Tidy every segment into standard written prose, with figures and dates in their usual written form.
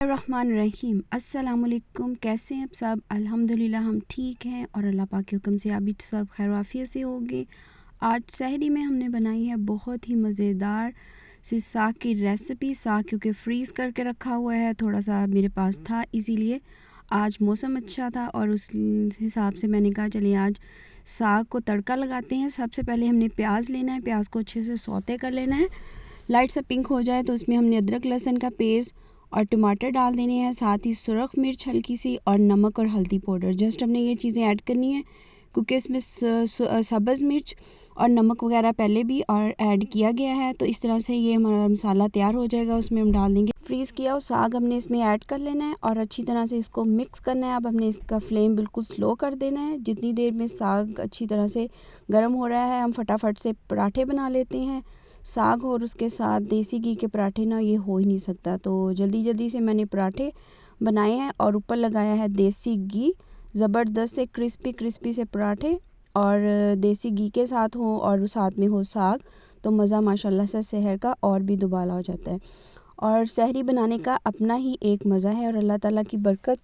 रहीम अस्सलामुअलैकुम। कैसे हैं आप सब? अल्हम्दुलिल्लाह हम ठीक हैं और अल्लाह पाक के हुक्म से आप भी सब खैर आफियत से होंगे। आज सहरी में हमने बनाई है बहुत ही मज़ेदार सी साग की रेसिपी। साग क्योंकि फ्रीज़ करके रखा हुआ है, थोड़ा सा मेरे पास था, इसीलिए आज मौसम अच्छा था और उस हिसाब से मैंने कहा चलिए आज साग को तड़का लगाते हैं। सबसे पहले हमने प्याज लेना है, प्याज को अच्छे से सौते कर लेना है। लाइट सा पिंक हो जाए तो उसमें हमने अदरक लहसुन का पेस्ट और टमाटर डाल देने हैं, साथ ही सुरख मिर्च हल्की सी और नमक और हल्दी पाउडर। जस्ट हमने ये चीज़ें ऐड करनी है क्योंकि इसमें सब्ज़ मिर्च और नमक वगैरह पहले भी और ऐड किया गया है। तो इस तरह से ये हमारा मसाला तैयार हो जाएगा, उसमें हम डाल देंगे फ्रीज़ किया हुआ साग। हमने इसमें ऐड कर लेना है और अच्छी तरह से इसको मिक्स करना है। अब हमने इसका फ्लेम बिल्कुल स्लो कर देना है। जितनी देर में साग अच्छी तरह से गर्म हो रहा है, हम फटाफट से पराठे बना लेते हैं। साग और उसके साथ देसी घी के पराठे ना, ये हो ही नहीं सकता। तो जल्दी जल्दी से मैंने पराठे बनाए हैं और ऊपर लगाया है देसी घी। ज़बरदस्त से क्रिस्पी क्रिस्पी से पराठे और देसी घी के साथ हो और साथ में हो साग, तो मज़ा माशाल्लाह से सहर का और भी दुबाला हो जाता है। और सहरी बनाने का अपना ही एक मज़ा है और अल्लाह ताला की बरकत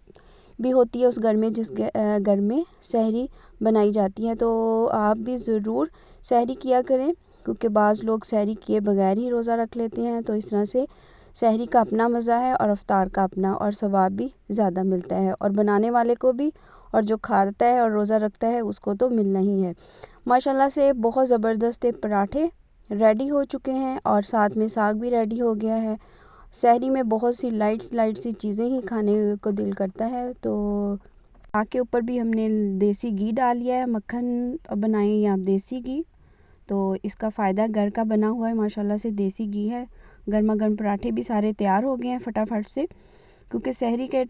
भी होती है उस घर में जिस घर में सहरी बनाई जाती है। तो आप भी ज़रूर सहरी किया करें क्योंकि बाज़ लोग सहरी किए बगैर ही रोज़ा रख लेते हैं। तो इस तरह से सहरी का अपना मज़ा है और अफ्तार का अपना, और सवाब भी ज़्यादा मिलता है और बनाने वाले को भी, और जो खाता है और रोज़ा रखता है उसको तो मिलना ही है। माशाल्लाह से बहुत ज़बरदस्त पराठे रेडी हो चुके हैं और साथ में साग भी रेडी हो गया है। सहरी में बहुत सी लाइट सी चीज़ें ही खाने को दिल करता है। तो साग के ऊपर भी हमने देसी घी डाल लिया है, मक्खन बनाए हैं आप देसी घी, तो इसका फ़ायदा घर का बना हुआ है, माशाल्लाह से देसी घी है। गर्मा गर्म पराठे भी सारे तैयार हो गए हैं फटाफट से, क्योंकि सहरी के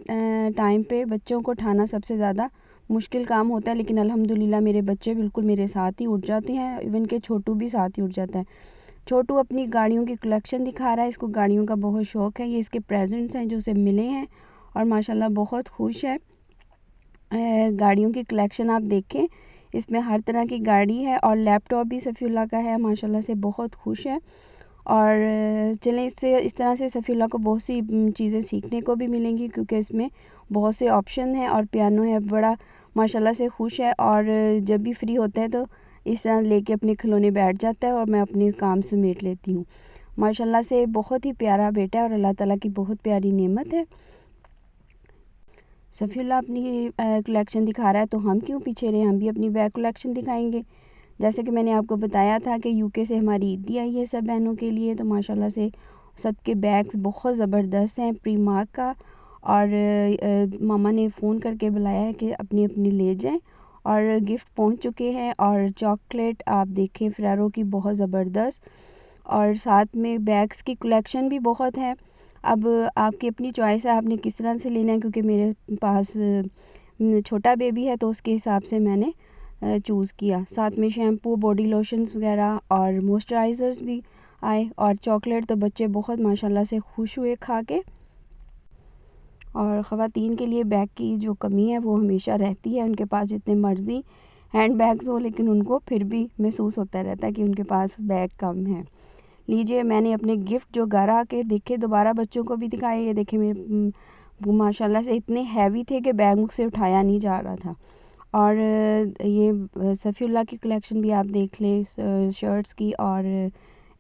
टाइम पे बच्चों को उठाना सबसे ज़्यादा मुश्किल काम होता है। लेकिन अल्हम्दुलिल्लाह मेरे बच्चे बिल्कुल मेरे साथ ही उठ जाते हैं, इवन के छोटू भी साथ ही उठ जाता है। छोटू अपनी गाड़ियों की कलेक्शन दिखा रहा है, इसको गाड़ियों का बहुत शौक़ है। ये इसके प्रेजेंट्स हैं जो उसे मिले हैं और माशाल्लाह बहुत खुश है। गाड़ियों की कलेक्शन आप देखें, इसमें हर तरह की गाड़ी है और लैपटॉप भी सफ़ीउल्लाह का है, माशाल्लाह से बहुत खुश है। और चलें, इससे इस तरह से सफ़ीउल्लाह को बहुत सी चीज़ें सीखने को भी मिलेंगी क्योंकि इसमें बहुत से ऑप्शन हैं और पियानो है। बड़ा माशाल्लाह से खुश है और जब भी फ्री होता है तो इस तरह लेके अपने खिलौने बैठ जाता है और मैं अपने काम समेट लेती हूँ। माशाल्लाह से बहुत ही प्यारा बेटा है और अल्लाह ताला की बहुत प्यारी नेमत है। सफ़ीउल्लाह अपनी कलेक्शन दिखा रहा है तो हम क्यों पीछे रहे, हम भी अपनी बैग कलेक्शन दिखाएंगे। जैसे कि मैंने आपको बताया था कि यूके से हमारी ईदी आई है सब बहनों के लिए, तो माशाल्लाह से सबके बैग्स बहुत ज़बरदस्त हैं प्रीमार्क का। और मामा ने फ़ोन करके बुलाया है कि अपनी अपनी ले जाएं और गिफ्ट पहुंच चुके हैं। और चॉकलेट आप देखें फ़ेरेरो की बहुत ज़बरदस्त, और साथ में बैग्स की कलेक्शन भी बहुत है। अब आपकी अपनी चॉइस है, आपने किस तरह से लेना है, क्योंकि मेरे पास छोटा बेबी है तो उसके हिसाब से मैंने चूज़ किया। साथ में शैम्पू, बॉडी लोशंस वगैरह और मॉइस्चराइज़र्स भी आए, और चॉकलेट तो बच्चे बहुत माशाल्लाह से खुश हुए खा के। और ख़वातीन के लिए बैग की जो कमी है वो हमेशा रहती है, उनके पास जितने मर्ज़ी हैंड बैग्स हो लेकिन उनको फिर भी महसूस होता रहता है कि उनके पास बैग कम है। लीजिए, मैंने अपने गिफ्ट जो घर आके देखे दोबारा बच्चों को भी दिखाए। ये देखे मेरे माशाल्लाह से इतने हैवी थे कि बैग मुझसे उठाया नहीं जा रहा था। और ये सफ़ीउल्लाह की कलेक्शन भी आप देख लें, शर्ट्स की और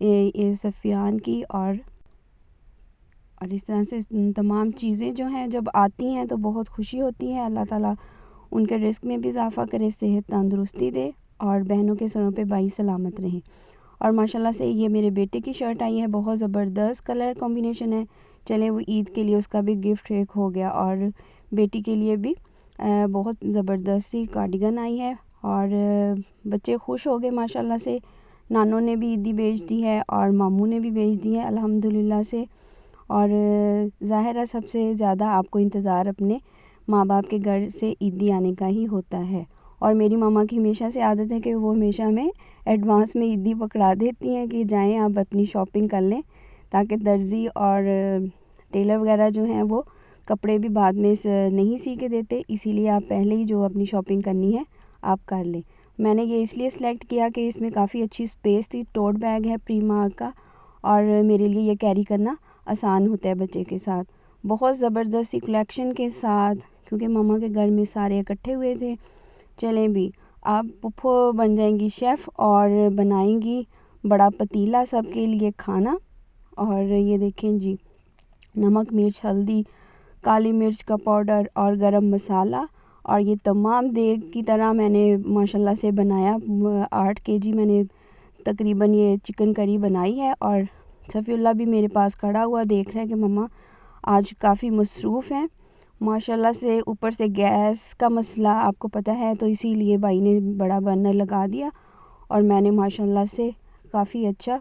ये सफ़ियान की, और इस तरह से तमाम चीज़ें जो हैं जब आती हैं तो बहुत खुशी होती है। अल्लाह ताला उनके रिस्क में भी इजाफ़ा करे, सेहत तंदुरुस्ती दे और बहनों के सरों पे बाई सलामत रहें। और माशाल्लाह से ये मेरे बेटे की शर्ट आई है, बहुत ज़बरदस्त कलर कॉम्बिनेशन है। चले वो ईद के लिए उसका भी गिफ्ट एक हो गया, और बेटी के लिए भी बहुत ज़बरदस्त सी कार्डिगन आई है। और बच्चे खुश हो गए माशाल्लाह से। नानों ने भी ईदी भेज दी है और मामू ने भी भेज दी है अल्हम्दुलिल्लाह से। और ज़ाहिर है सबसे ज़्यादा आपको इंतज़ार अपने माँ बाप के घर से ईदी आने का ही होता है। और मेरी मामा की हमेशा से आदत है कि वो हमेशा हमें एडवांस में ईदी पकड़ा देती हैं कि जाएं आप अपनी शॉपिंग कर लें, ताकि दर्जी और टेलर वगैरह जो हैं वो कपड़े भी बाद में नहीं सी के देते, इसीलिए आप पहले ही जो अपनी शॉपिंग करनी है आप कर लें। मैंने ये इसलिए सिलेक्ट किया कि इसमें काफ़ी अच्छी स्पेस थी, टोट बैग है प्रीमार्क का, और मेरे लिए ये कैरी करना आसान होता है बच्चे के साथ। बहुत ज़बरदस्ती कलेक्शन के साथ, क्योंकि मम्मा के घर में सारे इकट्ठे हुए थे। चलें भी, अब पुप्पो बन जाएंगी शेफ़ और बनाएंगी बड़ा पतीला सबके लिए खाना। और ये देखें जी, नमक, मिर्च, हल्दी, काली मिर्च का पाउडर और गरम मसाला, और ये तमाम देग की तरह मैंने माशाल्लाह से बनाया। 8 केजी मैंने तकरीबन ये चिकन करी बनाई है। और सफ़ीउल्लाह भी मेरे पास खड़ा हुआ देख रहा है कि मम्मा आज काफ़ी मसरूफ़ हैं माशाल्लाह से। ऊपर से गैस का मसला आपको पता है, तो इसीलिए भाई ने बड़ा बर्नर लगा दिया और मैंने माशाल्लाह से काफ़ी अच्छा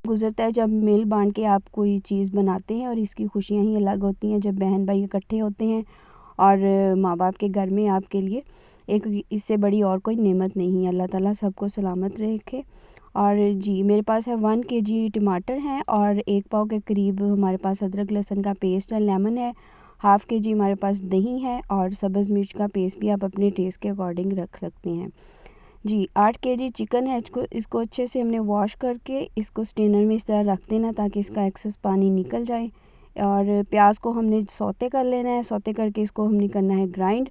गुज़रता है जब मिल बांट के आप कोई चीज़ बनाते हैं। और इसकी खुशियाँ ही अलग होती हैं जब बहन भाई इकट्ठे होते हैं और माँ बाप के घर में आपके लिए एक इससे बड़ी और कोई नेमत नहीं है। अल्लाह ताला सबको सलामत रखे। और जी, मेरे पास है 1 केजी टमाटर हैं और 1 पाव के करीब हमारे पास अदरक लहसुन का पेस्ट है, लेमन है, हाफ़ केजी हमारे पास दही है और सब्ज़ मिर्च का पेस्ट भी आप अपने टेस्ट के अकॉर्डिंग रख सकते हैं। जी, 8 केजी चिकन है, इसको अच्छे से हमने वॉश करके इसको स्ट्रेनर में इस तरह रख देना ताकि इसका एक्सेस पानी निकल जाए। और प्याज को हमने सौते कर लेना है, सौते करके इसको हमने करना है ग्राइंड।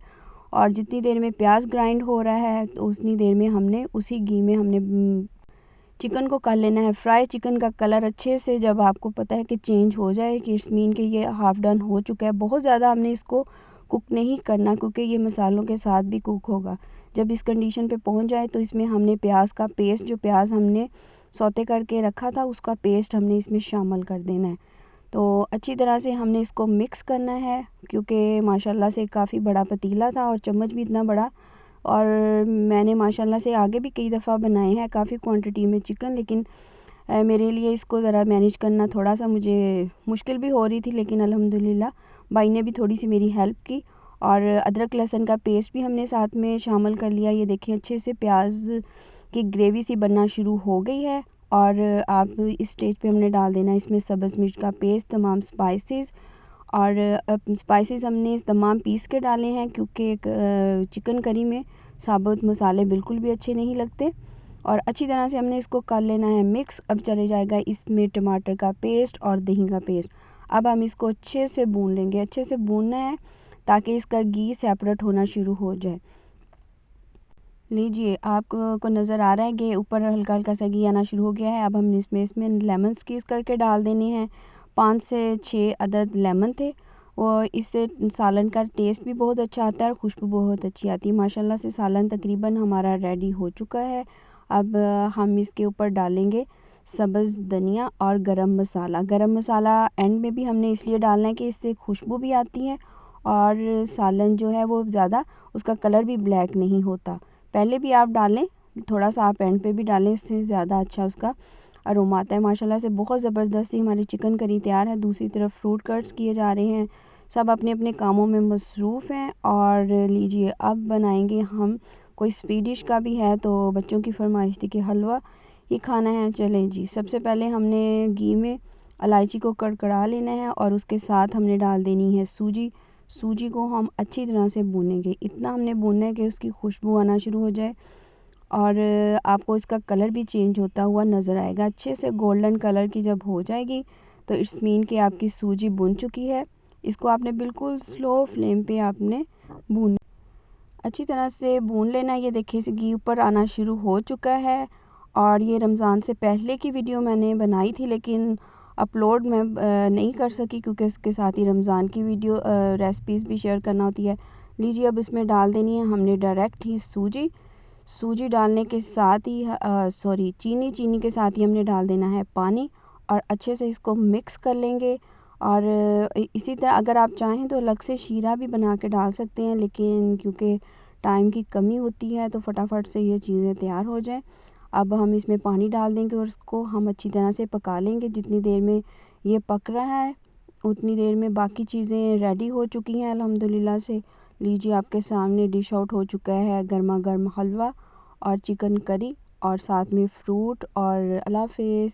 और जितनी देर में प्याज ग्राइंड हो रहा है तो उतनी देर में हमने उसी घी में हमने चिकन को कर लेना है फ्राई। चिकन का कलर अच्छे से जब आपको पता है कि चेंज हो जाए कि इट्स मीन कि ये हाफ़ डन हो चुका है। बहुत ज़्यादा हमने इसको कुक नहीं करना क्योंकि ये मसालों के साथ भी कुक होगा। जब इस कंडीशन पे पहुंच जाए तो इसमें हमने प्याज का पेस्ट, जो प्याज हमने सौते करके रखा था उसका पेस्ट हमने इसमें शामिल कर देना है। तो अच्छी तरह से हमने इसको मिक्स करना है क्योंकि माशाल्लाह से काफ़ी बड़ा पतीला था और चम्मच भी इतना बड़ा। और मैंने माशाल्लाह से आगे भी कई दफ़ा बनाए हैं काफ़ी क्वांटिटी में चिकन, लेकिन मेरे लिए इसको ज़रा मैनेज करना थोड़ा सा मुझे मुश्किल भी हो रही थी। लेकिन अल्हम्दुलिल्लाह भाई ने भी थोड़ी सी मेरी हेल्प की और अदरक लहसुन का पेस्ट भी हमने साथ में शामिल कर लिया। ये देखिए अच्छे से प्याज की ग्रेवी सी बनना शुरू हो गई है। और आप इस स्टेज पे हमने डाल देना इसमें सब्ज़ मिर्च का पेस्ट, तमाम स्पाइसेस। और स्पाइसेस हमने तमाम पीस के डाले हैं क्योंकि चिकन करी में साबुत मसाले बिल्कुल भी अच्छे नहीं लगते। और अच्छी तरह से हमने इसको कर लेना है मिक्स। अब चले जाएगा इसमें टमाटर का पेस्ट और दही का पेस्ट। अब हम इसको अच्छे से भून लेंगे, अच्छे से भूनना है ताकि इसका घी सेपरेट होना शुरू हो जाए। लीजिए, आपको नज़र आ रहा है कि ऊपर हल्का हल्का सा घी आना शुरू हो गया है। अब हम इसमें लेमन स्क्वीज़ करके डाल देने हैं। 5 से 6 अदद लेमन थे, और इससे सालन का टेस्ट भी बहुत अच्छा आता है और खुशबू बहुत अच्छी आती है। माशाल्लाह से सालन तकरीबन हमारा रेडी हो चुका है। अब हम इसके ऊपर डालेंगे सब्ज़ धनिया और गरम मसाला। गरम मसाला एंड में भी हमने इसलिए डालना है कि इससे खुशबू भी आती है और सालन जो है वो ज़्यादा उसका कलर भी ब्लैक नहीं होता। पहले भी आप डालें, थोड़ा सा आप एंड पे भी डालें, इससे ज़्यादा अच्छा उसका अरोमा आता है। माशाल्लाह से बहुत ज़बरदस्ती हमारी चिकन करी तैयार है। दूसरी तरफ फ्रूट कट्स किए जा रहे हैं, सब अपने अपने कामों में मसरूफ़ हैं। और लीजिए, अब बनाएंगे हम कोई स्वीट डिश का भी है, तो बच्चों की फरमाइश थी कि हलवा ही खाना है। चलें जी, सबसे पहले हमने घी में इलायची को कड़कड़ा लेना है और उसके साथ हमने डाल देनी है सूजी। सूजी को हम अच्छी तरह से भूनेंगे, इतना हमने भूनना है कि उसकी खुशबू आना शुरू हो जाए और आपको इसका कलर भी चेंज होता हुआ नज़र आएगा। अच्छे से गोल्डन कलर की जब हो जाएगी तो इट्स मीन कि आपकी सूजी भुन चुकी है। इसको आपने बिल्कुल स्लो फ्लेम पे आपने भून अच्छी तरह से भून लेना। ये देखिए इसे घी ऊपर आना शुरू हो चुका है। और ये रमज़ान से पहले की वीडियो मैंने बनाई थी, लेकिन अपलोड मैं नहीं कर सकी क्योंकि उसके साथ ही रमज़ान की वीडियो रेसिपीज़ भी शेयर करना होती है। लीजिए, अब इसमें डाल देनी है हमने डायरेक्ट ही सूजी। सूजी डालने के साथ ही चीनी के साथ ही हमने डाल देना है पानी और अच्छे से इसको मिक्स कर लेंगे। और इसी तरह अगर आप चाहें तो अलग से शीरा भी बना के डाल सकते हैं, लेकिन क्योंकि टाइम की कमी होती है तो फटाफट से ये चीज़ें तैयार हो जाएं। अब हम इसमें पानी डाल देंगे और इसको हम अच्छी तरह से पका लेंगे। जितनी देर में ये पक रहा है उतनी देर में बाकी चीज़ें रेडी हो चुकी हैं अल्हम्दुलिल्लाह से। लीजिए, आपके सामने डिश आउट हो चुका है गर्मा गर्म हलवा और चिकन करी और साथ में फ्रूट। और अल्लाह हाफ़िज़।